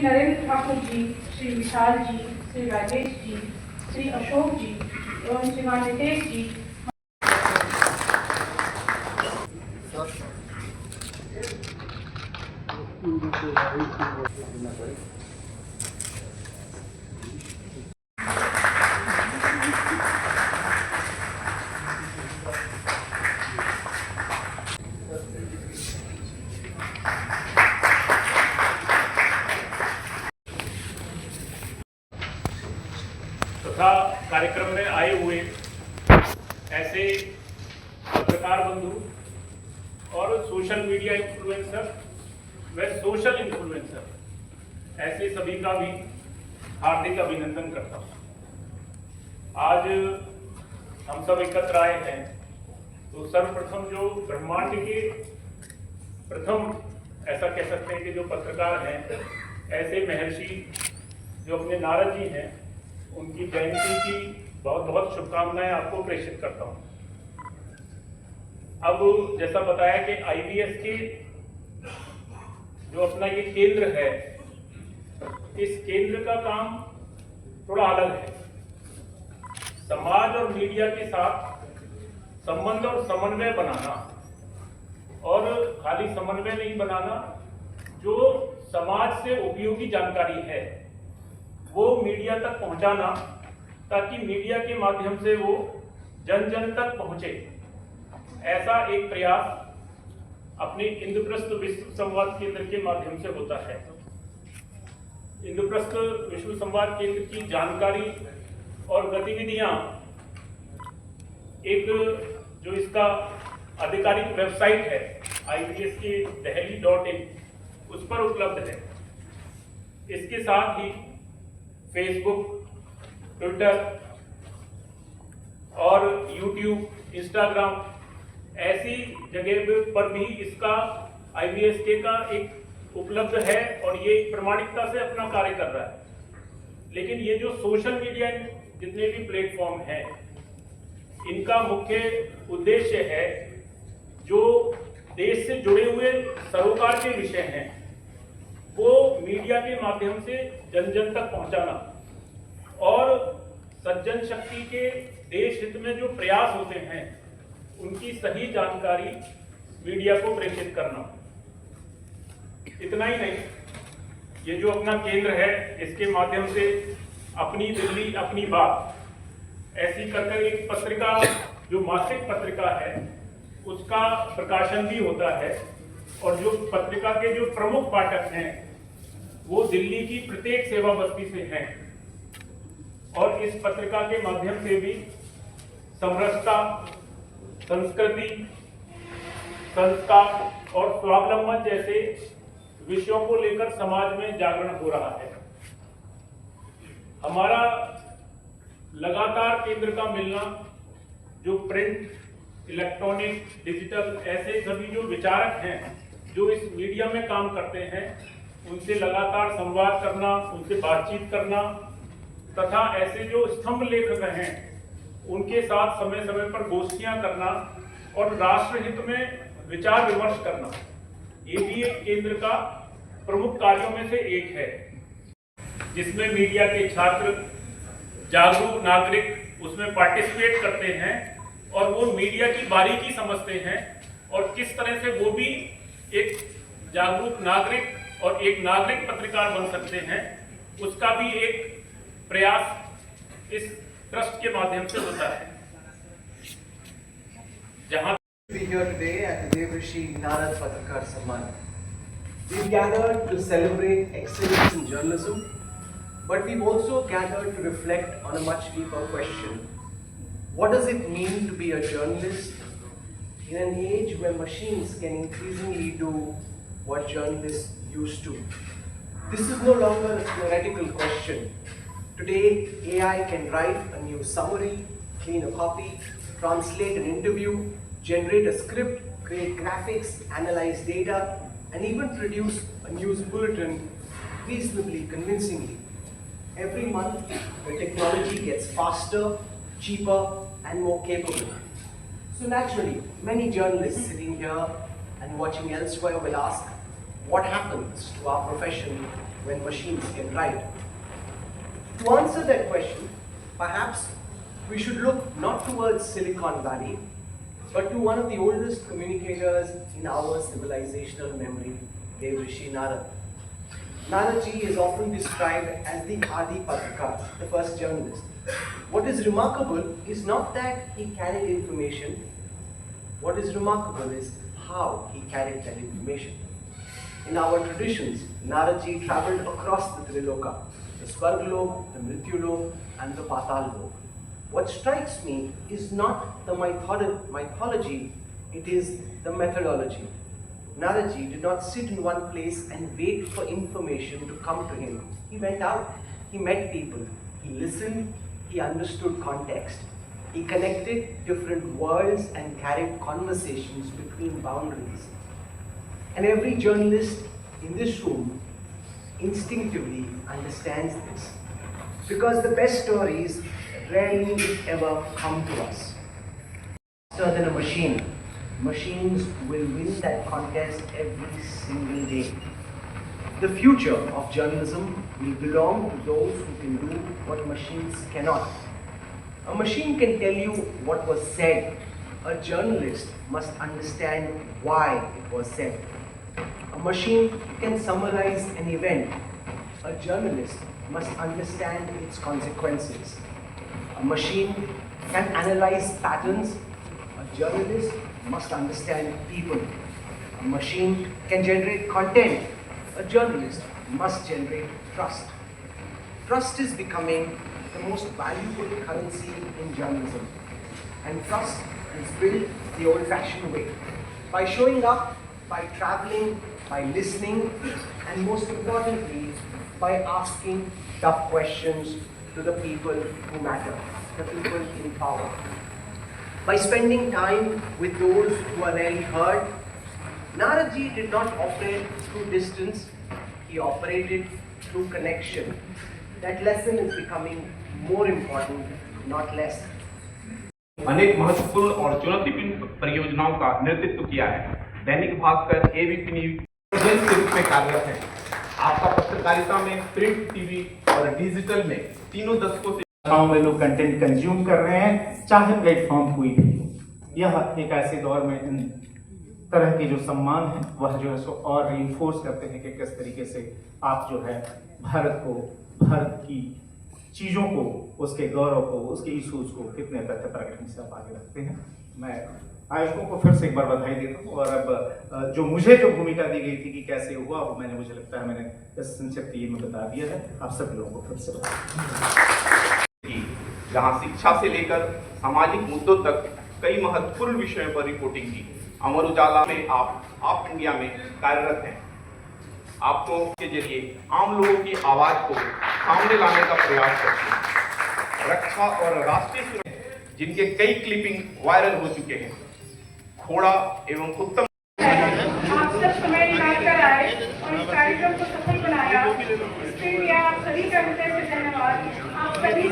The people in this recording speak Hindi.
नरेंद्र ठाकुर जी, श्री विशाल जी, श्री राजेश जी, श्री अशोक जी एवं श्रीमान नितेश जी। तथा कार्यक्रम में आए हुए ऐसे पत्रकार बंधु और सोशल मीडिया इन्फ्लुएंसर व सोशल इन्फ्लुएंसर ऐसे सभी का भी हार्दिक अभिनंदन करता हूँ। आज हम सब एकत्र आए हैं तो सर्वप्रथम जो ब्रह्मांड के प्रथम ऐसा कह सकते हैं कि जो पत्रकार हैं, ऐसे महर्षि जो अपने नारद जी हैं, उनकी जयंती की बहुत बहुत शुभकामनाएं आपको प्रेषित करता हूं। अब जैसा बताया कि आईवीएस के जो अपना ये केंद्र है, इस केंद्र का काम थोड़ा अलग है। समाज और मीडिया के साथ संबंध और समन्वय बनाना, और खाली समन्वय नहीं बनाना, जो समाज से उपयोगी जानकारी है वो मीडिया तक पहुंचाना, ताकि मीडिया के माध्यम से वो जन जन तक पहुंचे। ऐसा एक प्रयास अपने इंद्रप्रस्थ विश्व संवाद केंद्र के माध्यम से होता है। इंद्रप्रस्थ विश्व संवाद केंद्र की जानकारी और गतिविधियां एक जो इसका आधिकारिक वेबसाइट है IVS के delhi.in, उस पर उपलब्ध है। इसके साथ ही फेसबुक, ट्विटर और यूट्यूब, इंस्टाग्राम ऐसी जगह पर भी इसका IVSK का एक उपलब्ध है और ये प्रमाणिकता से अपना कार्य कर रहा है। लेकिन ये जो सोशल मीडिया जितने भी प्लेटफॉर्म हैं, इनका मुख्य उद्देश्य है जो देश से जुड़े हुए सरोकार के विषय हैं वो मीडिया के माध्यम से जन जन तक पहुंचाना, और सज्जन शक्ति के देश हित में जो प्रयास होते हैं उनकी सही जानकारी मीडिया को प्रेषित करना। इतना ही नहीं, ये जो अपना केंद्र है, इसके माध्यम से अपनी दिल्ली अपनी बात ऐसी कर एक पत्रिका, जो मासिक पत्रिका है, उसका प्रकाशन भी होता है। और जो पत्रिका के जो प्रमुख पाठक हैं वो दिल्ली की प्रत्येक सेवा बस्ती से हैं, और इस पत्रिका के माध्यम से भी समरसता, संस्कृति, संस्कार और स्वावलंबन जैसे विषयों को लेकर समाज में जागरण हो रहा है। हमारा लगातार केंद्र का मिलना, जो प्रिंट, इलेक्ट्रॉनिक, डिजिटल ऐसे सभी जो विचारक हैं जो इस मीडिया में काम करते हैं, उनसे लगातार संवाद करना, उनसे बातचीत करना, तथा ऐसे जो स्तंभ लेखक हैं उनके साथ समय समय पर गोष्ठियां करना और राष्ट्र हित में विचार विमर्श करना, ये भी एक केंद्र का प्रमुख कार्यों में से एक है, जिसमें मीडिया के छात्र, जागरूक नागरिक उसमें पार्टिसिपेट करते हैं और वो मीडिया की बारीकी समझते हैं और किस तरह से वो भी एक जागरूक नागरिक और एक नागरिक पत्रकार बन सकते हैं, उसका भी एक प्रयास इस ट्रस्ट के माध्यम से होता है। जहां we here today at the Devrishi Narad Patrakar Samman. We've gathered to celebrate excellence in journalism, but we've also gathered to reflect on a much deeper question. What does it mean to be a journalist in an age where machines can increasingly do what journalists used to? This is no longer a theoretical question. Today, AI can write a news summary, clean a copy, translate an interview, generate a script, create graphics, analyze data, and even produce a news bulletin reasonably convincingly. Every month, the technology gets faster, cheaper, and more capable. So naturally, many journalists sitting here and watching elsewhere will ask, What happens to our profession when machines can write? To answer that question, perhaps we should look not towards Silicon Valley, but to one of the oldest communicators in our civilizational memory, Devrishi Narad. Narad ji is often described as the Adi Patrakar, the first journalist. What is remarkable is not that he carried information. What is remarkable is how he carried that information. In our traditions, Narad ji travelled across the Triloka, the Svarglok, the Mrityulok, and the Patal-lok. What strikes me is not the mythology, it is the methodology. Narad ji did not sit in one place and wait for information to come to him. He went out, he met people, he listened, he understood context, he connected different worlds and carried conversations between boundaries. And every journalist in this room instinctively understands this. Because the best stories rarely if ever come to us. Faster than a machine, machines will win that contest every single day. The future of journalism will belong to those who can do what machines cannot. A machine can tell you what was said. A journalist must understand why it was said. A machine can summarize an event. A journalist must understand its consequences. A machine can analyze patterns. A journalist must understand people. A machine can generate content. A journalist must generate trust. Trust is becoming the most valuable currency in journalism. And trust is built the old-fashioned way. By showing up, by traveling, by listening, and most importantly, by asking tough questions to the people who matter, the people in power. By spending time with those who are rarely heard. Narad ji did not operate through distance, he operated through connection. That lesson is becoming more important, not less. अनेक महत्वपूर्ण और चुनौतीपूर्ण परियोजनाओं का नेतृत्व किया है। दैनिक भास्कर, एबीपी न्यूज के रूप में कार्यरत है। आपका पत्रकारिता में प्रिंट, टीवी और डिजिटल में तीनों दशकों से में लोग कंटेंट कंज्यूम कर रहे हैं, चाहे प्लेटफॉर्म कोई भी हो। यह एक ऐसे दौर में इन तरह की जो सम्मान है वह जो है सो और रीइंफोर्स करते हैं कि किस तरीके से आप जो है भारत की चीज़ों को, उसके गौरव को, उसके इशूज को कितने तथ्य प्रकटन से आप आगे रखते हैं। मैं आयोजकों को फिर से एक बार बधाई देता हूँ और अब जो मुझे जो भूमिका दी गई थी कि कैसे हुआ वो मुझे लगता है मैंने इस संक्षिप्त ये में बता दिया है। आप सभी लोगों को फिर से बधाई। जहां शिक्षा से लेकर सामाजिक मुद्दों तक कई महत्वपूर्ण विषयों पर रिपोर्टिंग की। अमर उजाला में आप इंडिया में कार्यरत हैं। आपको के जरिए आम लोगों की आवाज को सामने लाने का प्रयास करते हैं। रक्षा और राष्ट्रीय सुरक्षा जिनके कई क्लिपिंग वायरल हो चुके हैं। खोड़ा एवं उत्तम आप सब समय निकाल कर आए और इस कार्यक्रम को सफल बनाया। इसके लिए आप सभी का हृदय से धन्यवाद। आप सभी